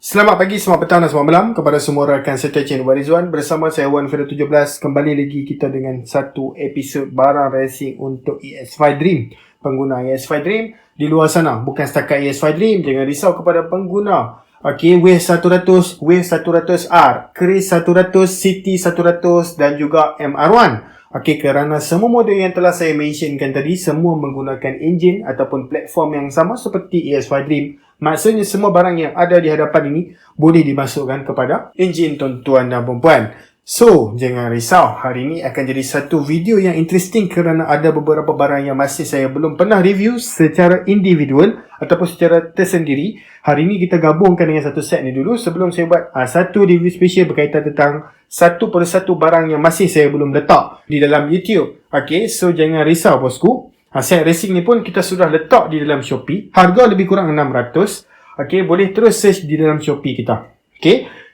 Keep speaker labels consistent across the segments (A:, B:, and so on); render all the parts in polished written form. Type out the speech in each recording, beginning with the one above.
A: Selamat pagi, selamat petang dan selamat malam kepada semua rakan serta channel Rizwan. Bersama saya Wan Fira 17. Kembali lagi kita dengan satu episod barang racing untuk ES5 Dream. Pengguna ES5 Dream di luar sana, bukan setakat ES5 Dream, jangan risau kepada pengguna Wave 100, Wave 100R, Chris 100, City 100 dan juga MR1. Kerana semua model yang telah saya mentionkan tadi semua menggunakan enjin ataupun platform yang sama seperti ES5 Dream. Maksudnya semua barang yang ada di hadapan ini boleh dimasukkan kepada enjin tuan-tuan dan perempuan. So, jangan risau. Hari ini akan jadi satu video yang interesting kerana ada beberapa barang yang masih saya belum pernah review secara individual ataupun secara tersendiri. Hari ini kita gabungkan dengan satu set ni dulu sebelum saya buat satu review special berkaitan tentang satu persatu barang yang masih saya belum letak di dalam YouTube. So jangan risau bosku. Set racing ni pun kita sudah letak di dalam Shopee. Harga lebih kurang 600. Boleh terus search di dalam Shopee kita.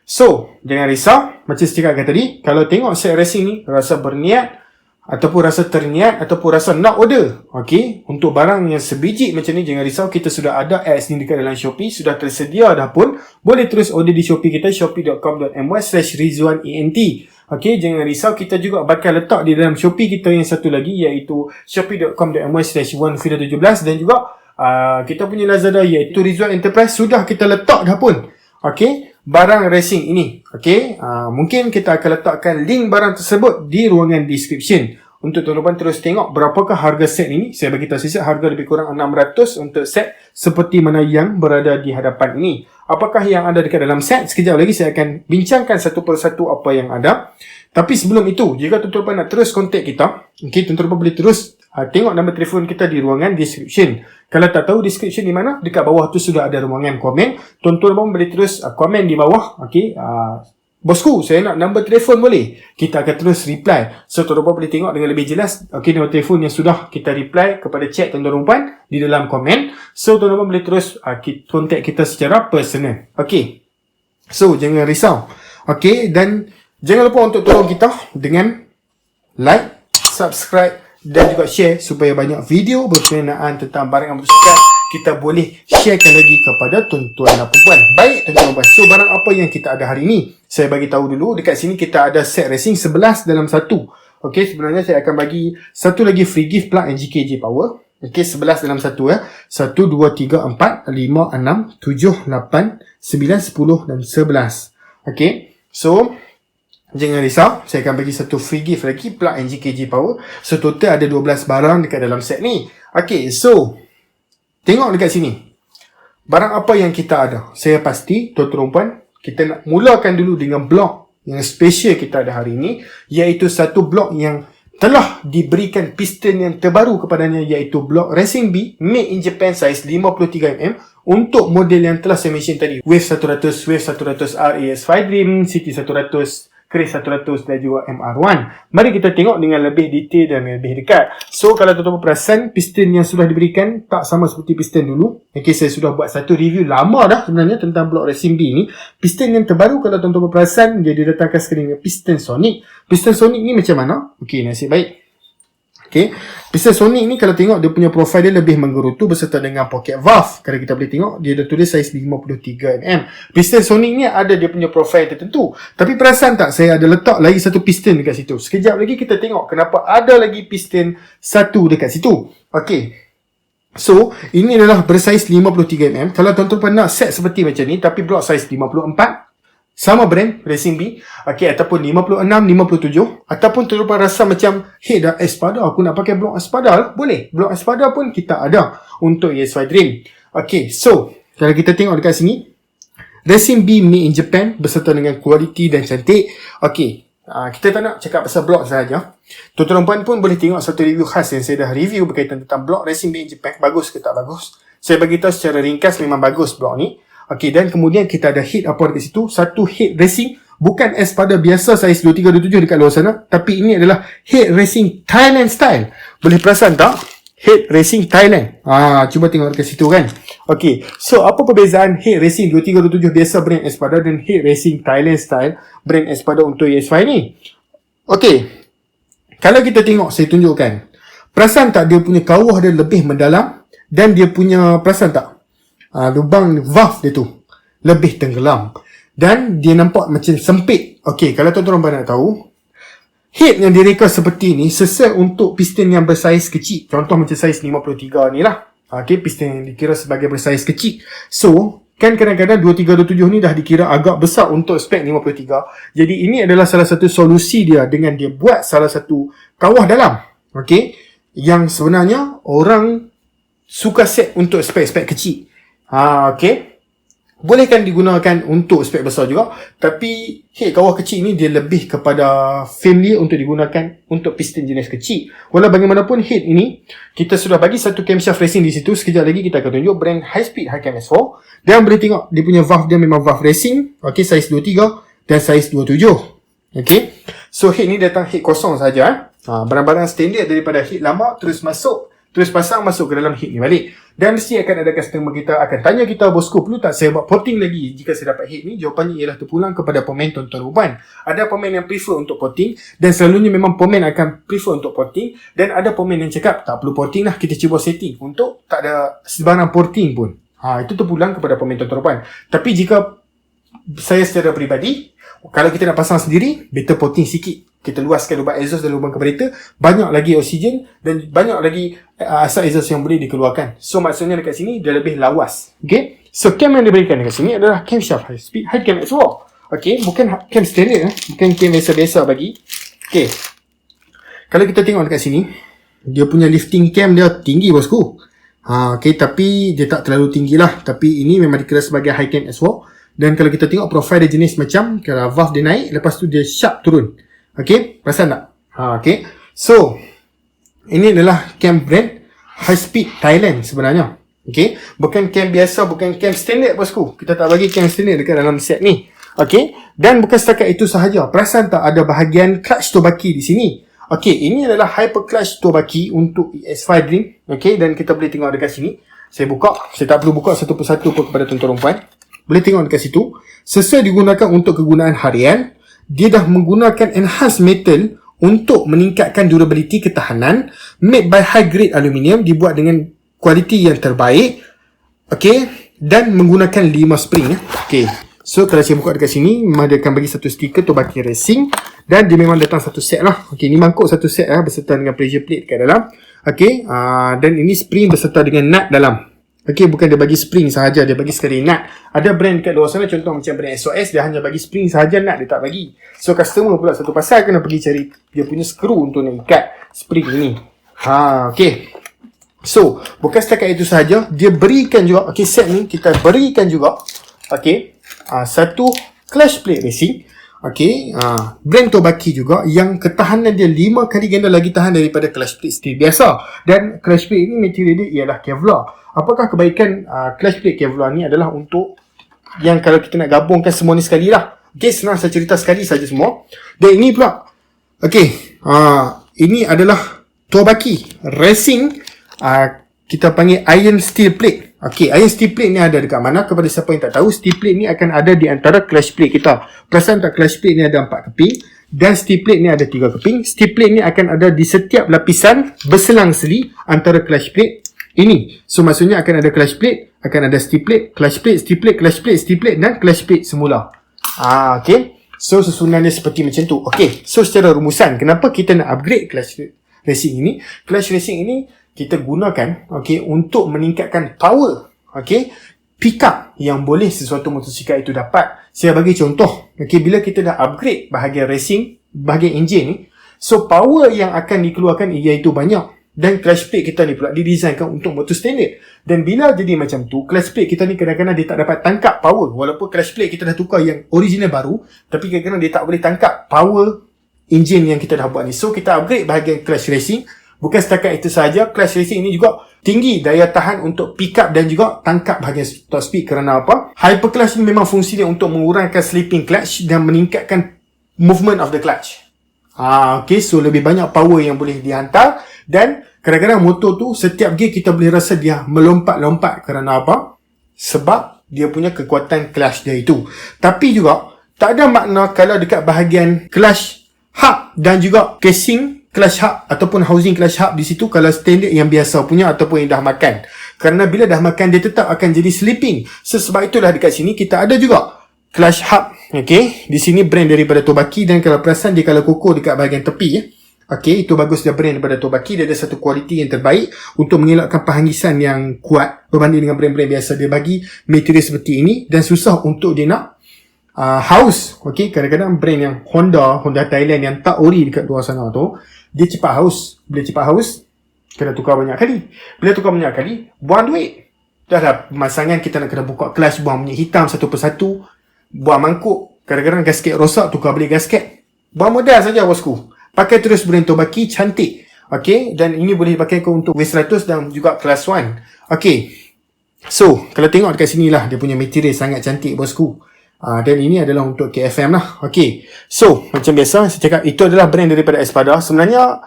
A: So, jangan risau. Macam saya cakapkan tadi, kalau tengok set racing ni, rasa berniat ataupun rasa terniat ataupun rasa nak order. Untuk barang yang sebiji macam ni, jangan risau. Kita sudah ada ads ni dekat dalam Shopee. Sudah tersedia dah pun. Boleh terus order di Shopee kita, shopee.com.my/rizwanent. Jangan risau, kita juga bakal letak di dalam Shopee kita yang satu lagi, iaitu shopee.com.my/wanfira17 dan juga kita punya Lazada iaitu Rizwan Enterprise sudah kita letak dah pun. Barang racing ini. Mungkin kita akan letakkan link barang tersebut di ruangan description. Untuk tuan-tuan terus tengok berapakah harga set ini. Saya bagi tahu siap harga lebih kurang 600 untuk set seperti mana yang berada di hadapan ini. Apakah yang ada dekat dalam set? Sekejap lagi saya akan bincangkan satu persatu apa yang ada. Tapi sebelum itu, jika tuan-tuan nak terus kontak kita, tuan-tuan boleh terus tengok nombor telefon kita di ruangan description. Kalau tak tahu description di mana, dekat bawah tu sudah ada ruangan komen. Tuan-tuan pun boleh terus komen di bawah. Bosku, saya nak nombor telefon boleh? Kita akan terus reply. So, tuan-tuan boleh tengok dengan lebih jelas. Nombor telefon yang sudah kita reply kepada chat tuan-tuan di dalam komen. So, tuan-tuan boleh terus kontak kita secara personal. So, jangan risau. Dan jangan lupa untuk tolong kita dengan like, subscribe dan juga share supaya banyak video berkenaan tentang barang yang bersukan kita boleh sharekan lagi kepada tuan-tuan dan perempuan. Baik tuan-tuan, so barang apa yang kita ada hari ini? Saya bagi tahu dulu, dekat sini kita ada set racing 11 dalam satu. Sebenarnya saya akan bagi satu lagi free gift plug and GKJ power. 11 dalam satu 1, 2, 3, 4, 5, 6, 7, 8, 9, 10 dan 11. So jangan risau, saya akan bagi satu free gift lagi plug and GKJ power. So total ada 12 barang dekat dalam set ni. So tengok dekat sini. Barang apa yang kita ada? Saya pasti tuan-tuan, kita nak mulakan dulu dengan blok yang special kita ada hari ini, iaitu satu blok yang telah diberikan piston yang terbaru kepadanya, iaitu blok Racing B made in Japan size 53mm untuk model yang telah saya mention tadi, Wave 100, Wave 100R ES5 Dream, City 100, Chris 100 dan juga MR1. Mari kita tengok dengan lebih detail dan lebih dekat. So, kalau tuan-tuan perasan, piston yang sudah diberikan tak sama seperti piston dulu. Saya sudah buat satu review lama dah sebenarnya tentang blok Racing B ni. Piston yang terbaru, kalau tuan-tuan perasan, dia didatangkan sekali dengan piston Sonic. Piston Sonic ni macam mana? Nasib baik. Piston Sonic ni kalau tengok dia punya profil dia lebih menggerutu beserta dengan pocket valve. Kalau kita boleh tengok, dia dah tulis saiz 53mm. Piston Sonic ni ada dia punya profil tertentu. Tapi perasan tak, saya ada letak lagi satu piston dekat situ. Sekejap lagi kita tengok kenapa ada lagi piston satu dekat situ. So, ini adalah bersaiz 53mm. Kalau tuan-tuan nak set seperti macam ni, tapi blok saiz 54, sama brand Racing B, ataupun 56, 57, ataupun tuan-tuan rasa macam, hey dah Espada, aku nak pakai blok Espada, boleh. Blok Espada pun kita ada untuk ES5 Dream. So kalau kita tengok dekat sini, Racing B made in Japan beserta dengan kualiti dan cantik. Kita tak nak cakap pasal blok sahaja. Tuan-tuan pun boleh tengok satu review khas yang saya dah review berkaitan tentang blok Racing B in Japan, bagus ke tak bagus. Saya bagi tahu secara ringkas memang bagus blok ni. Dan kemudian kita ada head apa dekat situ, satu head racing, bukan Espada biasa saiz 2327 dekat luar sana, tapi ini adalah head racing Thailand style. Boleh perasan tak? Head racing Thailand. Cuba tengok dekat situ kan. So apa perbezaan head racing 2327 biasa brand Espada dan head racing Thailand style brand Espada untuk ES5 ni? Kalau kita tengok, saya tunjukkan. Perasan tak dia punya kawah dia lebih mendalam dan dia punya, perasan tak? lubang valve dia tu. lebih tenggelam. Dan dia nampak macam sempit. Okey, kalau tuan-tuan nak tahu, head yang direka seperti ni sesuai untuk piston yang bersaiz kecil. Contoh macam saiz 53 ni lah. Okey, piston yang dikira sebagai bersaiz kecil. So, kan kadang-kadang 2327 ni dah dikira agak besar untuk spek 53. Jadi ini adalah salah satu solusi dia dengan dia buat salah satu kawah dalam. Okey, yang sebenarnya orang suka set untuk spek-spek kecil. Okey. Bolehkan digunakan untuk spek besar juga, tapi head kawah kecil ni dia lebih kepada familiar untuk digunakan untuk piston jenis kecil. Walau bagaimanapun head ini kita sudah bagi satu camshaft racing di situ. Sekejap lagi kita akan tunjuk brand High Speed HiCam S4. Dan boleh tengok dia punya valve dia memang valve racing. Okey, saiz 23 dan saiz 27. Okey. So head ni datang head kosong saja. Barang-barang standard daripada head lama terus pasang masuk ke dalam head ni balik. Dan mesti akan ada customer kita akan tanya kita, bosku perlu tak saya buat porting lagi jika saya dapat head ni? Jawapannya ialah terpulang kepada pemain tuan-tuan Ruban. Ada pemain yang prefer untuk porting dan selalunya memang pemain akan prefer untuk porting, dan ada pemain yang cakap tak perlu porting lah, kita cuba setting untuk tak ada sebarang porting pun. Itu terpulang kepada pemain tuan-tuan Ruban. Tapi jika saya secara peribadi, kalau kita nak pasang sendiri, better porting sikit. Kita luaskan lubang exhaust dan lubang karburator, banyak lagi oksigen dan banyak lagi asap exhaust yang boleh dikeluarkan. So maksudnya dekat sini dia lebih lawas. Okay, so cam yang diberikan dekat sini adalah camshaft high speed HiCam S4. Okay, bukan cam standard, bukan cam biasa-biasa bagi. Okay, kalau kita tengok dekat sini, dia punya lifting cam dia tinggi bosku. Okay, tapi dia tak terlalu tinggi lah. Tapi ini memang dikira sebagai HiCam S4. Dan kalau kita tengok profile dia jenis macam, kalau valve dia naik, lepas tu dia sharp turun. Okay, perasan tak? Okay, so ini adalah cam brand High Speed Thailand sebenarnya. Okay, bukan cam biasa, bukan cam standard bosku. Kita tak bagi cam standard dekat dalam set ni. Okay, dan bukan setakat itu sahaja. Perasan tak ada bahagian clutch tobaki di sini? Okay, ini adalah hyper clutch tobaki untuk ES5 Dream. Okay, dan kita boleh tengok dekat sini. Saya buka, saya tak perlu buka satu persatu pun kepada tuan-tuan perempuan. Boleh tengok dekat situ. Sesuai digunakan untuk kegunaan harian. Dia dah menggunakan enhanced metal untuk meningkatkan durability ketahanan, made by high grade aluminium, dibuat dengan kualiti yang terbaik. Okay, dan menggunakan 5 spring. Okay, so kalau saya buka dekat sini, memang dia akan bagi satu stiker Tobaki Racing, dan dia memang datang satu set lah. Okay, ni mangkuk satu set beserta dengan pressure plate kat dalam. Okay, dan ini spring beserta dengan nut dalam. Okay, bukan dia bagi spring sahaja, dia bagi sekali nut. Ada brand dekat luar sana, contoh macam brand SOS, dia hanya bagi spring sahaja, nut dia tak bagi. So customer pula satu pasal kena pergi cari dia punya skru untuk nak ikat spring ni. Okay, so bukan setakat itu sahaja, dia berikan juga, okay, set ni kita berikan juga, okay, satu clutch plate racing. Okay, brand Tobaki juga, yang ketahanan dia 5 kali ganda lagi tahan daripada clutch plate steel biasa. Dan clutch plate ni material dia ialah Kevlar. Apakah kebaikan clutch plate Kevlar ni adalah untuk yang kalau kita nak gabungkan semua ni sekali lah. Okay, senang saya cerita sekali saja semua. Dan ini pula, okay, ini adalah Tobaki Racing, kita panggil iron steel plate. Okay, iron steel plate ni ada dekat mana? Kepada siapa yang tak tahu, steel plate ni akan ada di antara clutch plate kita. Perasan tak, clutch plate ni ada 4 keping dan steel plate ni ada 3 keping. Steel plate ni akan ada di setiap lapisan berselang-seli antara clutch plate ini. So maksudnya akan ada clutch plate, akan ada steel plate, clutch plate, steel plate, clutch plate, steel plate dan clutch plate semula. Okay, so susunan dia seperti macam tu. Okay, so secara rumusan, kenapa kita nak upgrade clutch racing ini? Clutch racing ini kita gunakan, okay, untuk meningkatkan power, okay, pick up yang boleh sesuatu motosikal itu dapat. Saya bagi contoh, okay, bila kita dah upgrade bahagian racing, bahagian enjin ni, so power yang akan dikeluarkan iaitu banyak. Dan clutch plate kita ni pula didesainkan untuk motor standard. Dan bila jadi macam tu, clutch plate kita ni kadang-kadang dia tak dapat tangkap power. Walaupun clutch plate kita dah tukar yang original baru, tapi kadang-kadang dia tak boleh tangkap power enjin yang kita dah buat ni. So kita upgrade bahagian clutch racing. Bukan setakat itu sahaja, clutch racing ini juga tinggi daya tahan untuk pick up dan juga tangkap bahagian top speed. Kerana apa? Hyper clutch ni memang fungsi dia untuk mengurangkan slipping clutch dan meningkatkan movement of the clutch. Okay, so lebih banyak power yang boleh dihantar. Dan kadang-kadang motor tu setiap gear kita boleh rasa dia melompat-lompat. Kerana apa? Sebab dia punya kekuatan clutch dia itu. Tapi juga tak ada makna kalau dekat bahagian clutch hub dan juga casing clutch hub ataupun housing clutch hub di situ, kalau standard yang biasa punya ataupun yang dah makan. Kerana bila dah makan, dia tetap akan jadi sleeping. Sebab itulah dekat sini kita ada juga clutch hub. Okay, di sini brand daripada Tobaki, dan kalau perasan dia kalau kukuh dekat bahagian tepi okay, itu bagus dia brand daripada Tobaki. Dia ada satu kualiti yang terbaik untuk mengelakkan penghangisan yang kuat berbanding dengan brand-brand biasa. Dia bagi material seperti ini dan susah untuk dia nak haus. Okay, kadang-kadang brand yang Honda Thailand yang tak ori dekat luar sana tu, dia cepat haus. Bila cepat haus, kena tukar banyak kali. Bila tukar banyak kali, buang duit. Dah pemasangan kita nak kena buka clutch, buang minyak hitam satu persatu, buang mangkuk. Kadang-kadang gasket rosak, tukar beli gasket. Buang modal saja bosku. Pakai terus brand Tobaki, cantik. Okay, dan ini boleh dipakai untuk W100 dan juga Class 1. Okay, so kalau tengok dekat sini lah, dia punya material sangat cantik bosku. Dan ini adalah untuk KFM lah. Okay, so macam biasa saya cakap, itu adalah brand daripada Espada. Sebenarnya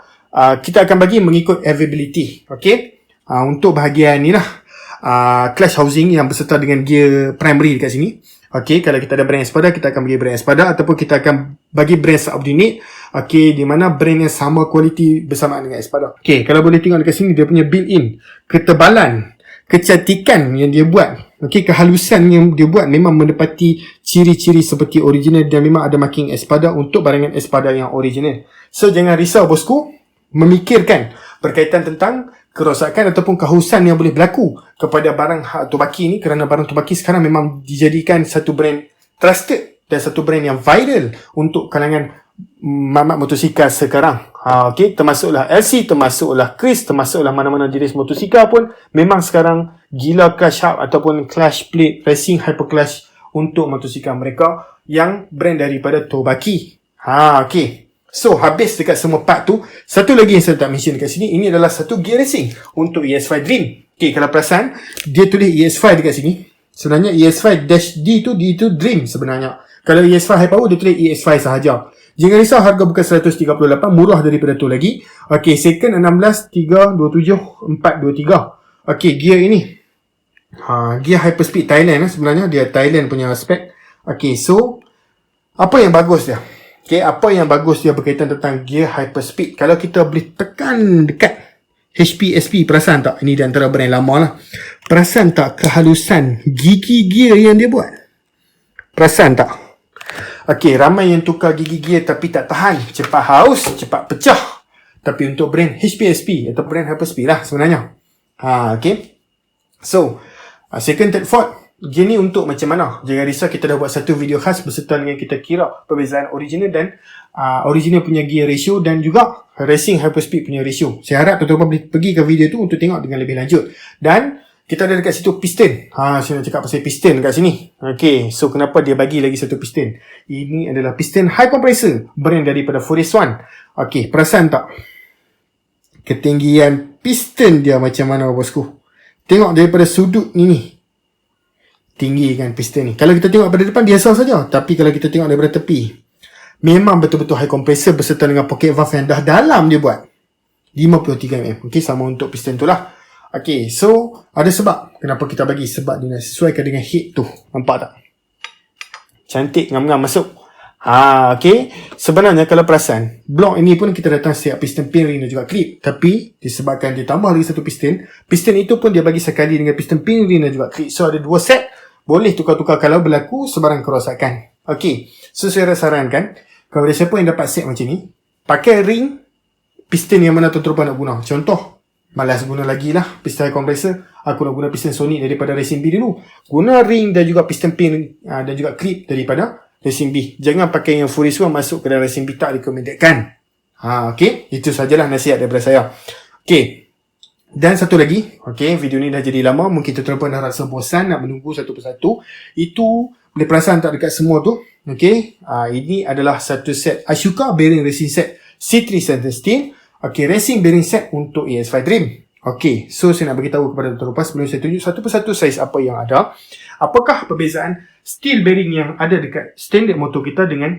A: kita akan bagi mengikut availability. Okay, untuk bahagian ni lah, clutch housing yang berserta dengan gear primary dekat sini. Okay, kalau kita ada brand Espada, kita akan bagi brand Espada, ataupun kita akan bagi brand subordinate. Okay, di mana brand yang sama kualiti bersamaan dengan Espada. Okay, kalau boleh tengok dekat sini, dia punya built-in ketebalan, kecantikan yang dia buat. Okay, kehalusan yang dia buat memang menepati ciri-ciri seperti original, dan memang ada marking Espada untuk barangan Espada yang original. So jangan risau bosku memikirkan berkaitan tentang kerosakan ataupun kehausan yang boleh berlaku kepada barang Tobaki ni, kerana barang Tobaki sekarang memang dijadikan satu brand trusted dan satu brand yang viral untuk kalangan mamat motosikal sekarang. Okay, termasuklah LC, termasuklah Chris, termasuklah mana-mana jenis motosikal pun memang sekarang gila clutch hub ataupun clutch plate racing hyper clutch untuk motosikal mereka yang brand daripada Tobaki. Okay. So, habis dekat semua part tu. Satu lagi yang saya tak mention dekat sini, ini adalah satu gear racing untuk ES5 Dream. Okay, kalau perasan, dia tulis ES5 dekat sini. Sebenarnya ES5-D tu, D tu Dream sebenarnya. Kalau ES5 High Power, dia tulis ES5 sahaja. Jangan risau, harga bukan 138, murah daripada tu lagi. Okay, second 16, 3, 27, 4, 23. Okay, gear ini. Gear Hyperspeed Thailand sebenarnya. Dia Thailand punya spec. Okay, so, apa yang bagus dia? Okay, apa yang bagus dia berkaitan tentang gear Hyperspeed? Kalau kita boleh tekan dekat HPSP, perasan tak? Ini di antara brand lama lah. Perasan tak kehalusan gigi gear yang dia buat? Perasan tak? Okay, ramai yang tukar gigi gear tapi tak tahan. Cepat haus, cepat pecah. Tapi untuk brand HPSP atau brand Hyperspeed lah sebenarnya. Okay. So, second, third, fourth. Gear ni untuk macam mana? Jangan risau, kita dah buat satu video khas berserta dengan kita kira perbezaan original dan original punya gear ratio dan juga racing Hyperspeed punya ratio. Saya harap tuan-tuan boleh pergi ke video tu untuk tengok dengan lebih lanjut. Dan kita ada dekat situ piston. Saya nak cakap pasal piston dekat sini. Okay, so kenapa dia bagi lagi satu piston? Ini adalah piston high compressor brand daripada Forest One. Okay, perasan tak? Ketinggian piston dia macam mana bosku? Tengok daripada sudut ni. Tinggi kan piston ni. Kalau kita tengok pada depan biasa saja, tapi kalau kita tengok daripada tepi, memang betul-betul high compressor berserta dengan pocket valve yang dah dalam dia buat 53 mm. Okay, sama untuk piston tu lah. Okay, so ada sebab kenapa kita bagi. Sebab dia nak sesuaikan dengan head tu. Nampak tak? Cantik, ngam-ngam masuk. Okay. Sebenarnya kalau perasan, blok ini pun kita datang siap piston pin ring dan juga clip. Tapi disebabkan dia tambah lagi satu piston, piston itu pun dia bagi sekali dengan piston pin ring dan juga clip. So ada dua set. Boleh tukar-tukar kalau berlaku sebarang kerosakan. Okay, so saya sarankan, kalau ada siapa yang dapat set macam ni, pakai ring piston yang mana tuan-tuan nak guna. Contoh, malas guna lagi lah piston compressor, aku nak guna piston Sonic daripada Racing B dulu. Guna ring dan juga piston pin dan juga clip daripada Racing B. Jangan pakai yang Forest One masuk ke dalam Racing B, tak recommendedkan. Okay, itu sajalah nasihat daripada saya. Okay. Dan satu lagi, okay, video ni dah jadi lama, mungkin tuan-tuan pun dah rasa bosan nak menunggu satu persatu. Itu boleh perasan tak dekat semua tu. Okay, ini adalah satu set Ashoka bearing racing set C3 stainless steel. Okay, racing bearing set untuk ES5 Dream. Okay, so saya nak beritahu kepada tuan-tuan sebelum saya tunjuk satu persatu saiz apa yang ada. Apakah perbezaan steel bearing yang ada dekat standard motor kita dengan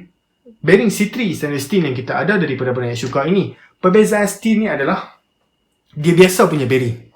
A: bearing C3 stainless steel yang kita ada daripada brand Ashoka ini? Perbezaan steel ni adalah dia biasa punya bearing.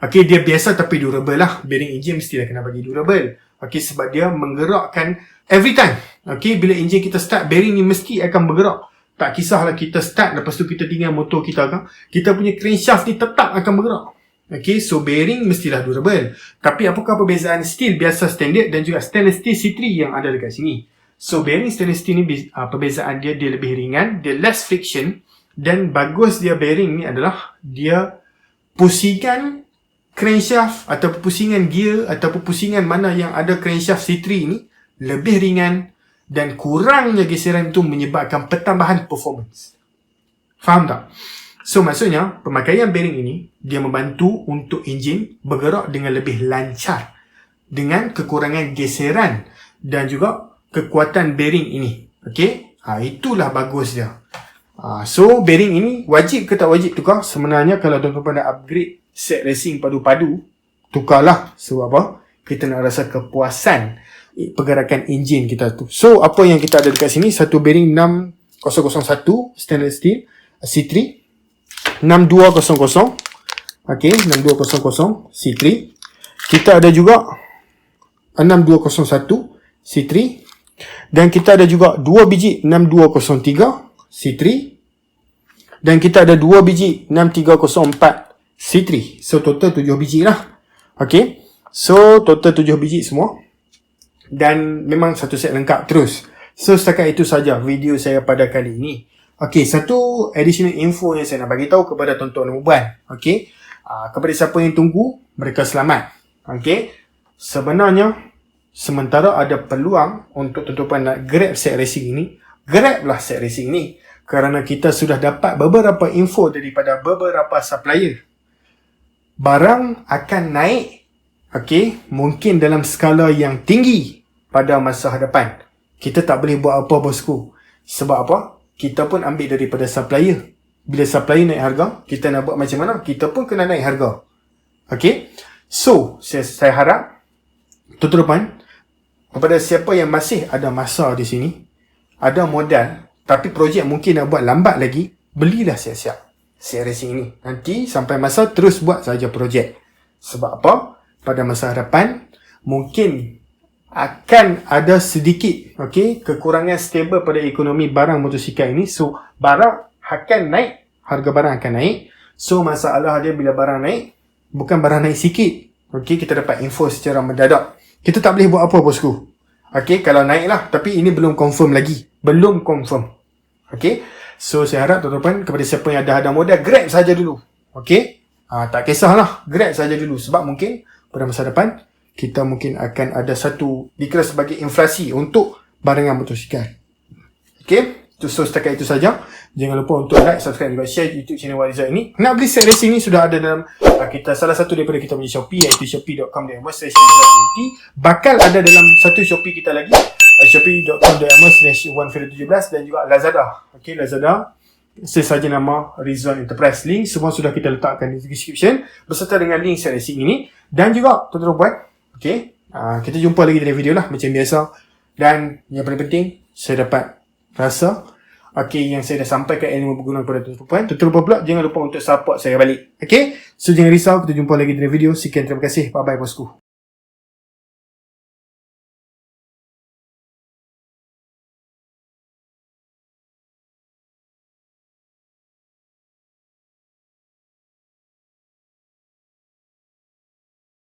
A: Okay, dia biasa tapi durable lah. Bearing engine mesti dah kena bagi durable. Okay, sebab dia menggerakkan every time. Okay, bila engine kita start, bearing ni mesti akan bergerak. Tak kisahlah kita start, lepas tu kita tinggal motor kita kan, kita punya crankshaft ni tetap akan bergerak. Okay, so bearing mestilah durable. Tapi apakah perbezaan steel biasa standard dan juga stainless steel C3 yang ada dekat sini? So bearing stainless steel ni perbezaan dia lebih ringan, dia less friction, dan bagus dia bearing ni adalah dia pusingan crankshaft atau pusingan gear atau pusingan mana yang ada crankshaft C3 ni lebih ringan dan kurangnya geseran itu menyebabkan pertambahan performance. Faham tak? So maksudnya pemakaian bearing ini dia membantu untuk enjin bergerak dengan lebih lancar dengan kekurangan geseran dan juga kekuatan bearing ini. Okey? Itulah bagus dia. So bearing ini wajib ke tak wajib tukar? Sebenarnya kalau tuan-tuan nak upgrade set racing padu-padu, tukarlah. Sebab apa? Kita nak rasa kepuasan pergerakan enjin kita tu. So apa yang kita ada dekat sini, satu bearing 6001 stainless steel C3 6200. Okey, 6200 C3. Kita ada juga 6201 C3 dan kita ada juga 2 biji 6203 C3 dan kita ada 2 biji 6304 C3. So total 7 biji lah. Okey. So total 7 biji semua. Dan memang satu set lengkap terus. So setakat itu saja video saya pada kali ini. Okey, satu additional info yang saya nak bagi tahu kepada tuan-tuan dan puan. Okey. Kepada siapa yang tunggu, mereka selamat. Okey. Sebenarnya sementara ada peluang untuk tuan-tuan nak grab set racing ini, grablah set racing ini kerana kita sudah dapat beberapa info daripada beberapa supplier. Barang akan naik, okey, mungkin dalam skala yang tinggi pada masa hadapan. Kita tak boleh buat apa bosku. Sebab apa? Kita pun ambil daripada supplier. Bila supplier naik harga, kita nak buat macam mana? Kita pun kena naik harga. Okey? So, saya harap tuan-tuan, kepada siapa yang masih ada masa di sini, ada modal, tapi projek mungkin nak buat lambat lagi, belilah siap-siap set racing ini. Nanti sampai masa terus buat saja projek. Sebab apa? Pada masa hadapan, mungkin akan ada sedikit kekurangan stable pada ekonomi barang motosikal ini. So barang akan naik, harga barang akan naik. So masalah dia bila barang naik, bukan barang naik sikit. Kita dapat info secara mendadak. Kita tak boleh buat apa bosku. Kalau naik lah, tapi ini belum confirm lagi. Belum confirm. So saya harap tuan-tuan, kepada siapa yang ada modal, grab saja dulu. Tak kisahlah, grab saja dulu. Sebab mungkin pada masa depan kita mungkin akan ada satu dikira sebagai inflasi untuk barangan motosikal. So setakat itu saja. Jangan lupa untuk like, subscribe dan share YouTube channel Walizah ini. Nak beli set racing ni sudah ada dalam kita salah satu daripada kita punya Shopee, iaitu shopee.com.my/1Unity. Bakal ada dalam satu Shopee kita lagi, shopee.com.my/1Fira17 dan juga Lazada. Lazada sesaja nama Rizwan Enterprise. Link semua sudah kita letakkan di description beserta dengan link set racing ini. Dan juga tuan-tuan buat kita jumpa lagi dalam video lah macam biasa. Dan yang paling penting, saya dapat rasa yang saya dah sampaikan ilmu berguna kepada tuan-tuan. Tuan-tuan pula jangan lupa untuk support saya balik. So jangan risau, kita jumpa lagi dalam video. Sekian, terima kasih. Bye bye bosku.